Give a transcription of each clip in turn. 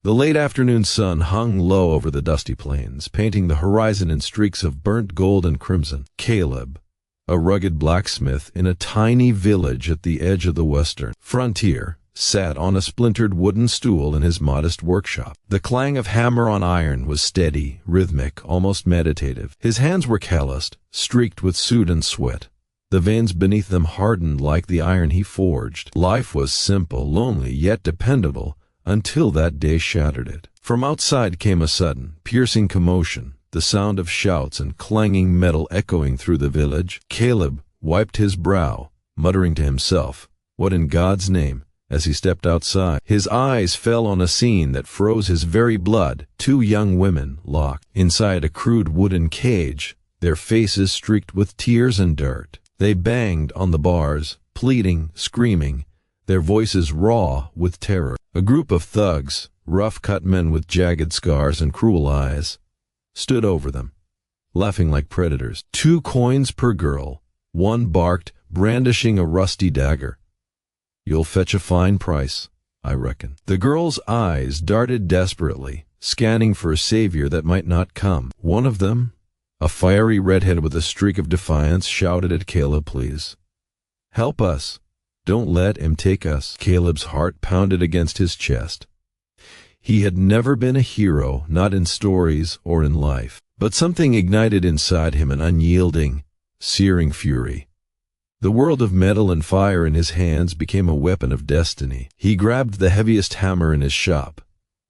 The late afternoon sun hung low over the dusty plains, painting the horizon in streaks of burnt gold and crimson. Caleb, a rugged blacksmith in a tiny village at the edge of the western frontier, sat on a splintered wooden stool in his modest workshop. The clang of hammer on iron was steady, rhythmic, almost meditative. His hands were calloused, streaked with soot and sweat. The veins beneath them hardened like the iron he forged. Life was simple, lonely, yet dependable, until that day shattered it. From outside came a sudden, piercing commotion, the sound of shouts and clanging metal echoing through the village. Caleb wiped his brow, muttering to himself, "What in God's name?" As he stepped outside, his eyes fell on a scene that froze his very blood. Two young women locked inside a crude wooden cage, their faces streaked with tears and dirt. They banged on the bars, pleading, screaming, their voices raw with terror. A group of thugs, rough-cut men with jagged scars and cruel eyes, stood over them, laughing like predators. 2 coins per girl, one barked, brandishing a rusty dagger. "You'll fetch a fine price, I reckon." The girl's eyes darted desperately, scanning for a savior that might not come. One of them, a fiery redhead with a streak of defiance, shouted at Caleb, "Please, help us. Don't let him take us." Caleb's heart pounded against his chest. He had never been a hero, not in stories or in life, but something ignited inside him an unyielding, searing fury. The world of metal and fire in his hands became a weapon of destiny. He grabbed the heaviest hammer in his shop,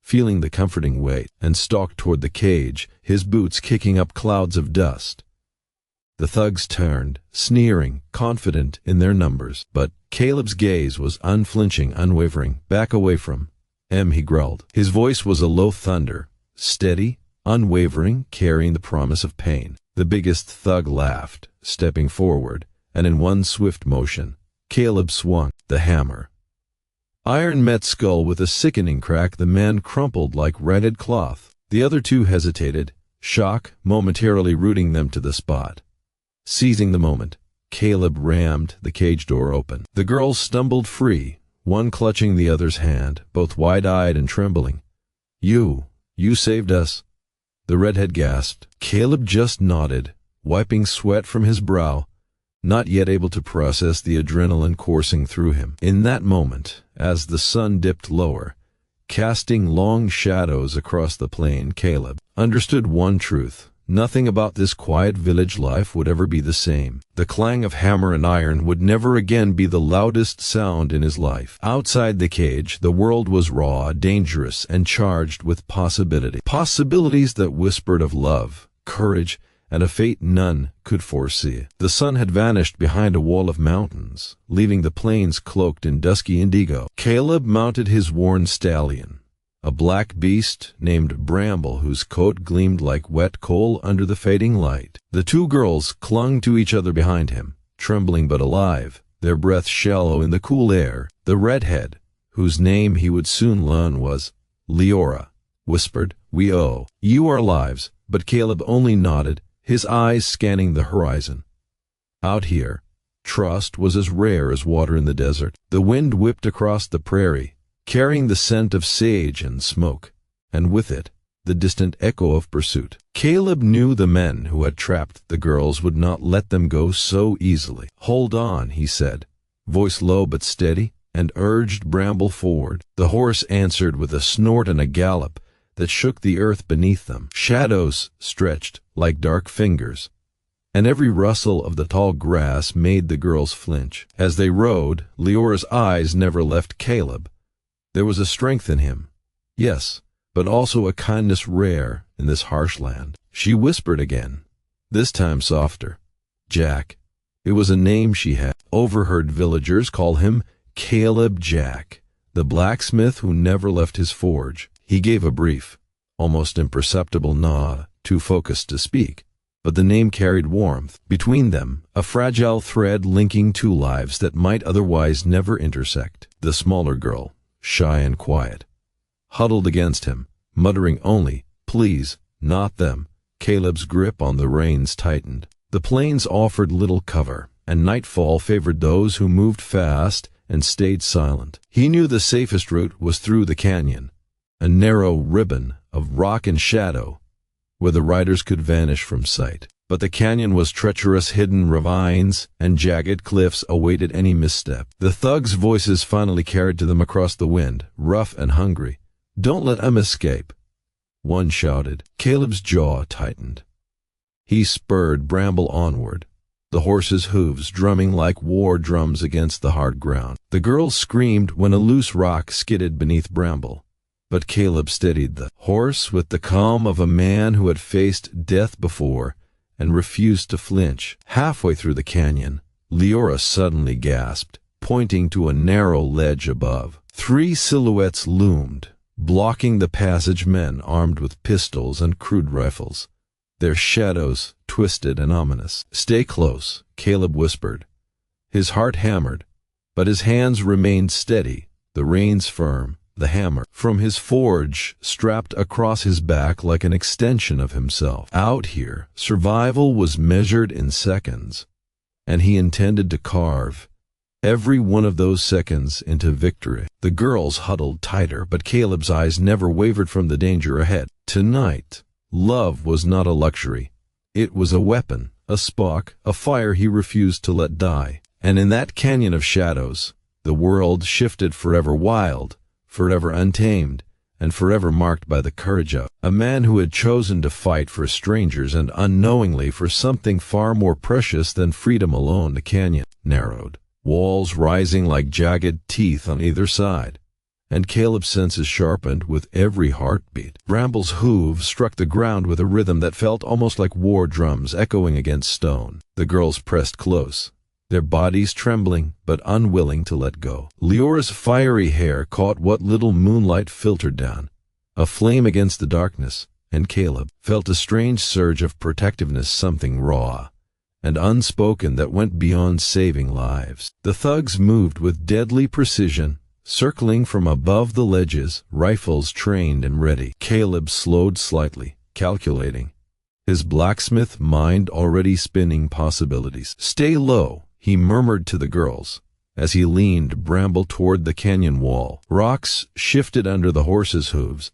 feeling the comforting weight, and stalked toward the cage, his boots kicking up clouds of dust. The thugs turned, sneering, confident in their numbers, but Caleb's gaze was unflinching, unwavering. "Back away from him," he growled. His voice was a low thunder, steady, unwavering, carrying the promise of pain. The biggest thug laughed, stepping forward, and in one swift motion, Caleb swung the hammer. Iron met skull with a sickening crack. The man crumpled like ratted cloth. The other 2 hesitated, shock momentarily rooting them to the spot. Seizing the moment, Caleb rammed the cage door open. The girls stumbled free, one clutching the other's hand, both wide-eyed and trembling. You saved us," the redhead gasped. Caleb just nodded, wiping sweat from his brow, not yet able to process the adrenaline coursing through him. In that moment, as the sun dipped lower, casting long shadows across the plain, Caleb understood one truth. Nothing about this quiet village life would ever be the same. The clang of hammer and iron would never again be the loudest sound in his life. Outside the cage, the world was raw, dangerous, and charged with possibility. Possibilities that whispered of love, courage, and a fate none could foresee. The sun had vanished behind a wall of mountains, leaving the plains cloaked in dusky indigo. Caleb mounted his worn stallion, a black beast named Bramble, whose coat gleamed like wet coal under the fading light. The 2 girls clung to each other behind him, trembling but alive, their breath shallow in the cool air. The redhead, whose name he would soon learn was Leora, whispered, "We owe you our lives," but Caleb only nodded, his eyes scanning the horizon. Out here, trust was as rare as water in the desert. The wind whipped across the prairie, carrying the scent of sage and smoke, and with it, the distant echo of pursuit. Caleb knew the men who had trapped the girls would not let them go so easily. "Hold on," he said, voice low but steady, and urged Bramble forward. The horse answered with a snort and a gallop that shook the earth beneath them. Shadows stretched like dark fingers, and every rustle of the tall grass made the girls flinch. As they rode, Leora's eyes never left Caleb. There was a strength in him, yes, but also a kindness rare in this harsh land. She whispered again, this time softer. Jack. It was a name she had overheard villagers call him Caleb Jack, the blacksmith who never left his forge. He gave a brief, almost imperceptible nod, too focused to speak, but the name carried warmth. Between them, a fragile thread linking 2 lives that might otherwise never intersect. The smaller girl, shy and quiet, huddled against him, muttering only, "Please, not them." Caleb's grip on the reins tightened. The plains offered little cover, and nightfall favored those who moved fast and stayed silent. He knew the safest route was through the canyon, a narrow ribbon of rock and shadow where the riders could vanish from sight. But the canyon was treacherous, hidden ravines and jagged cliffs awaited any misstep. The thugs' voices finally carried to them across the wind, rough and hungry. "Don't let 'em escape," one shouted. Caleb's jaw tightened. He spurred Bramble onward, the horse's hooves drumming like war drums against the hard ground. The girls screamed when a loose rock skidded beneath Bramble, but Caleb steadied the horse with the calm of a man who had faced death before and refused to flinch. Halfway through the canyon, Leora suddenly gasped, pointing to a narrow ledge above. 3 silhouettes loomed, blocking the passage, men armed with pistols and crude rifles, their shadows twisted and ominous. "Stay close," Caleb whispered. His heart hammered, but his hands remained steady, the reins firm, the hammer from his forge strapped across his back like an extension of himself. Out here, survival was measured in seconds, and he intended to carve every one of those seconds into victory. The girls huddled tighter, but Caleb's eyes never wavered from the danger ahead. Tonight, love was not a luxury. It was a weapon, a spark, a fire he refused to let die. And in that canyon of shadows, the world shifted forever wild, forever untamed, and forever marked by the courage of a man who had chosen to fight for strangers and unknowingly for something far more precious than freedom alone. The canyon narrowed, walls rising like jagged teeth on either side, and Caleb's senses sharpened with every heartbeat. Bramble's hooves struck the ground with a rhythm that felt almost like war drums echoing against stone. The girls pressed close, their bodies trembling but unwilling to let go. Leora's fiery hair caught what little moonlight filtered down, a flame against the darkness, and Caleb felt a strange surge of protectiveness, something raw and unspoken that went beyond saving lives. The thugs moved with deadly precision, circling from above the ledges, rifles trained and ready. Caleb slowed slightly, calculating, his blacksmith mind already spinning possibilities. "Stay low," he murmured to the girls, as he leaned Bramble toward the canyon wall. Rocks shifted under the horse's hooves,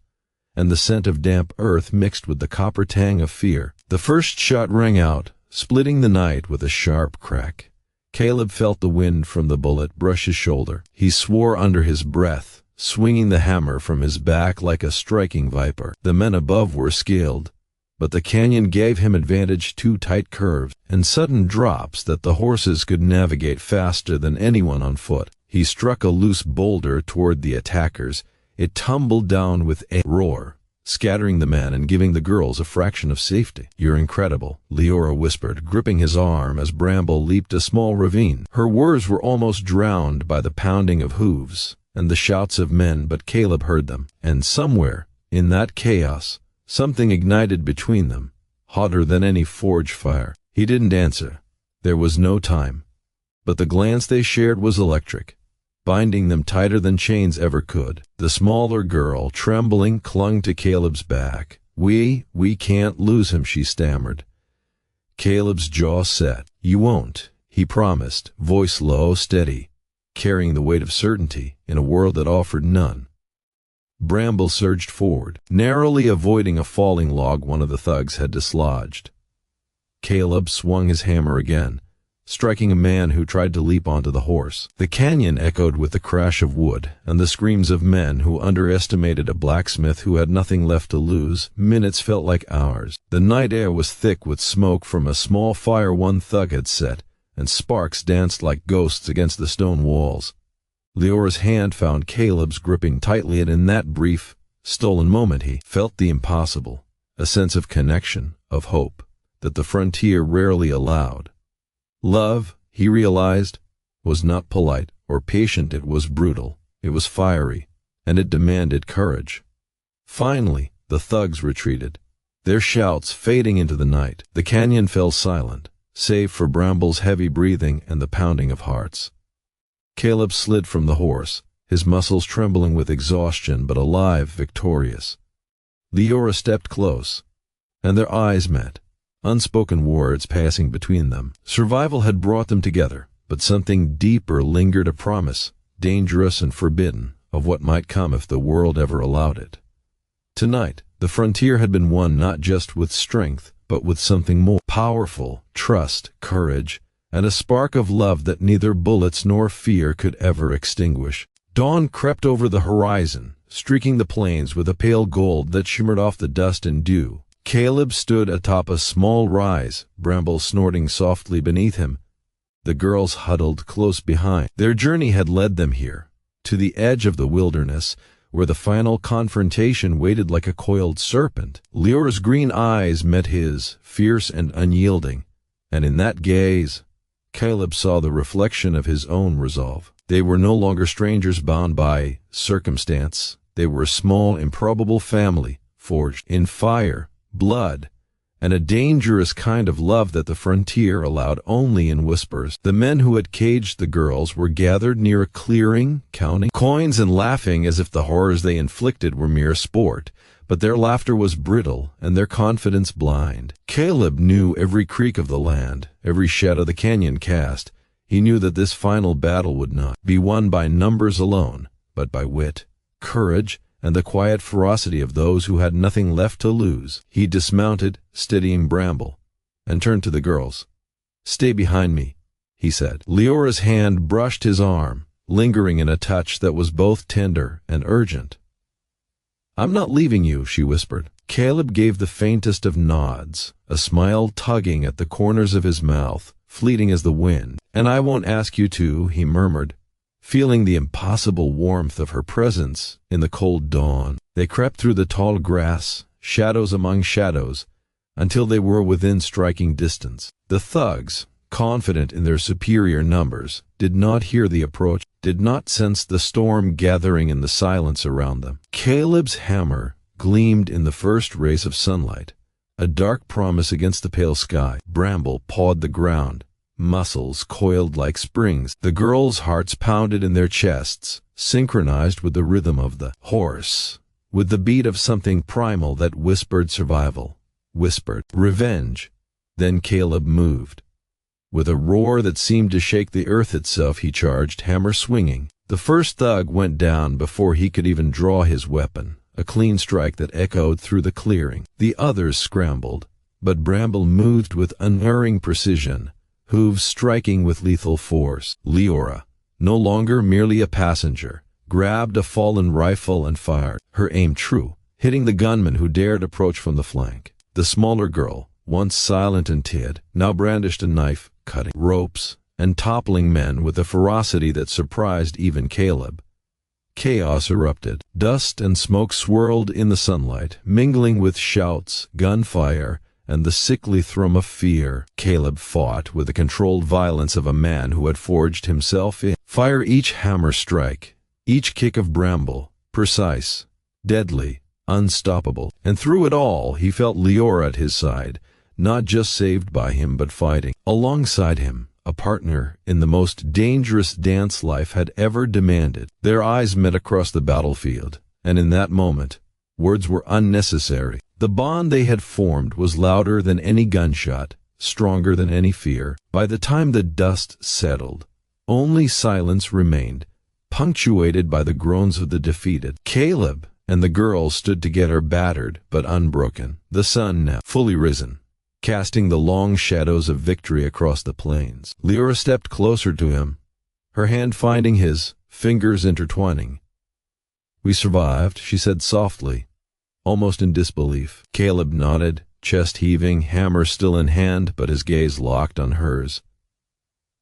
and the scent of damp earth mixed with the copper tang of fear. The first shot rang out, splitting the night with a sharp crack. Caleb felt the wind from the bullet brush his shoulder. He swore under his breath, swinging the hammer from his back like a striking viper. The men above were skilled, but the canyon gave him advantage, too tight curves and sudden drops that the horses could navigate faster than anyone on foot. He struck a loose boulder toward the attackers. It tumbled down with a roar, scattering the men and giving the girls a fraction of safety. "You're incredible," Leora whispered, gripping his arm as Bramble leaped a small ravine. Her words were almost drowned by the pounding of hooves and the shouts of men, but Caleb heard them, and somewhere in that chaos, something ignited between them, hotter than any forge fire. He didn't answer. There was no time. But the glance they shared was electric, binding them tighter than chains ever could. The smaller girl, trembling, clung to Caleb's back. We can't lose him," she stammered. Caleb's jaw set. "You won't," he promised, voice low, steady, carrying the weight of certainty in a world that offered none. Bramble surged forward, narrowly avoiding a falling log one of the thugs had dislodged. Caleb swung his hammer again, striking a man who tried to leap onto the horse. The canyon echoed with the crash of wood and the screams of men who underestimated a blacksmith who had nothing left to lose. Minutes felt like hours. The night air was thick with smoke from a small fire one thug had set, and sparks danced like ghosts against the stone walls. Leora's hand found Caleb's, gripping tightly, and in that brief, stolen moment he felt the impossible, a sense of connection, of hope, that the frontier rarely allowed. Love, he realized, was not polite or patient. It was brutal, it was fiery, and it demanded courage. Finally, the thugs retreated, their shouts fading into the night. The canyon fell silent, save for Bramble's heavy breathing and the pounding of hearts. Caleb slid from the horse, his muscles trembling with exhaustion but alive, victorious. Leora stepped close, and their eyes met, unspoken words passing between them. Survival had brought them together, but something deeper lingered, a promise, dangerous and forbidden, of what might come if the world ever allowed it. Tonight, the frontier had been won not just with strength, but with something more powerful: trust, courage, and a spark of love that neither bullets nor fear could ever extinguish. Dawn crept over the horizon, streaking the plains with a pale gold that shimmered off the dust and dew. Caleb stood atop a small rise, brambles snorting softly beneath him. The girls huddled close behind. Their journey had led them here, to the edge of the wilderness, where the final confrontation waited like a coiled serpent. Leora's green eyes met his, fierce and unyielding, and in that gaze, Caleb saw the reflection of his own resolve. They were no longer strangers bound by circumstance. They were a small, improbable family, forged in fire, blood, and a dangerous kind of love that the frontier allowed only in whispers. The men who had caged the girls were gathered near a clearing, counting coins and laughing as if the horrors they inflicted were mere sport, but their laughter was brittle and their confidence blind. Caleb knew every creak of the land, every shadow the canyon cast. He knew that this final battle would not be won by numbers alone, but by wit, courage, and the quiet ferocity of those who had nothing left to lose. He dismounted, steadying Bramble, and turned to the girls. "Stay behind me," he said. Leora's hand brushed his arm, lingering in a touch that was both tender and urgent. "I'm not leaving you," she whispered. Caleb gave the faintest of nods, a smile tugging at the corners of his mouth, fleeting as the wind. "And I won't ask you to," he murmured, feeling the impossible warmth of her presence in the cold dawn. They crept through the tall grass, shadows among shadows, until they were within striking distance. The thugs, confident in their superior numbers, did not hear the approach, did not sense the storm gathering in the silence around them. Caleb's hammer gleamed in the first rays of sunlight, a dark promise against the pale sky. Bramble pawed the ground, muscles coiled like springs. The girls' hearts pounded in their chests, synchronized with the rhythm of the horse, with the beat of something primal that whispered survival, whispered revenge. Then Caleb moved. With a roar that seemed to shake the earth itself, he charged, hammer swinging. The first thug went down before he could even draw his weapon, a clean strike that echoed through the clearing. The others scrambled, but Bramble moved with unerring precision, hooves striking with lethal force. Leora, no longer merely a passenger, grabbed a fallen rifle and fired, her aim true, hitting the gunman who dared approach from the flank. The smaller girl, once silent and timid, now brandished a knife, cutting ropes and toppling men with a ferocity that surprised even Caleb. Chaos erupted. Dust and smoke swirled in the sunlight, mingling with shouts, gunfire, and the sickly thrum of fear. Caleb fought with the controlled violence of a man who had forged himself in fire. Each hammer strike, each kick of Bramble, precise, deadly, unstoppable. And through it all, he felt Leora at his side, not just saved by him but fighting alongside him, a partner in the most dangerous dance life had ever demanded. Their eyes met across the battlefield, and in that moment, words were unnecessary. The bond they had formed was louder than any gunshot, stronger than any fear. By the time the dust settled, only silence remained, punctuated by the groans of the defeated. Caleb and the girls stood together, battered but unbroken, the sun now fully risen, casting the long shadows of victory across the plains. Leora stepped closer to him, her hand finding his, fingers intertwining. "We survived," she said softly, almost in disbelief. Caleb nodded, chest heaving, hammer still in hand, but his gaze locked on hers.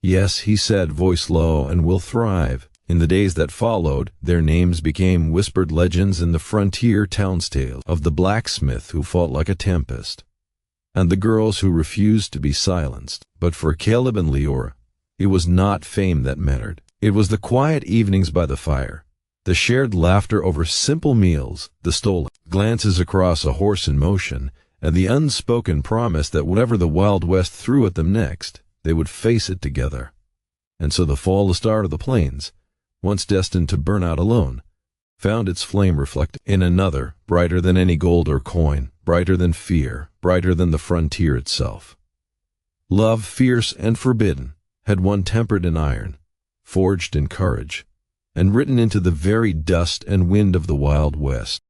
"Yes," he said, voice low, "and we'll thrive." In the days that followed, their names became whispered legends in the frontier town's tale of the blacksmith who fought like a tempest, and the girls who refused to be silenced. But for Caleb and Leora, it was not fame that mattered. It was the quiet evenings by the fire, the shared laughter over simple meals, the stolen glances across a horse in motion, and the unspoken promise that whatever the Wild West threw at them next, they would face it together. And so the fall star of the plains, once destined to burn out alone, found its flame reflected in another, brighter than any gold or coin, brighter than fear, brighter than the frontier itself. Love, fierce and forbidden, had one tempered in iron, forged in courage, and written into the very dust and wind of the Wild West.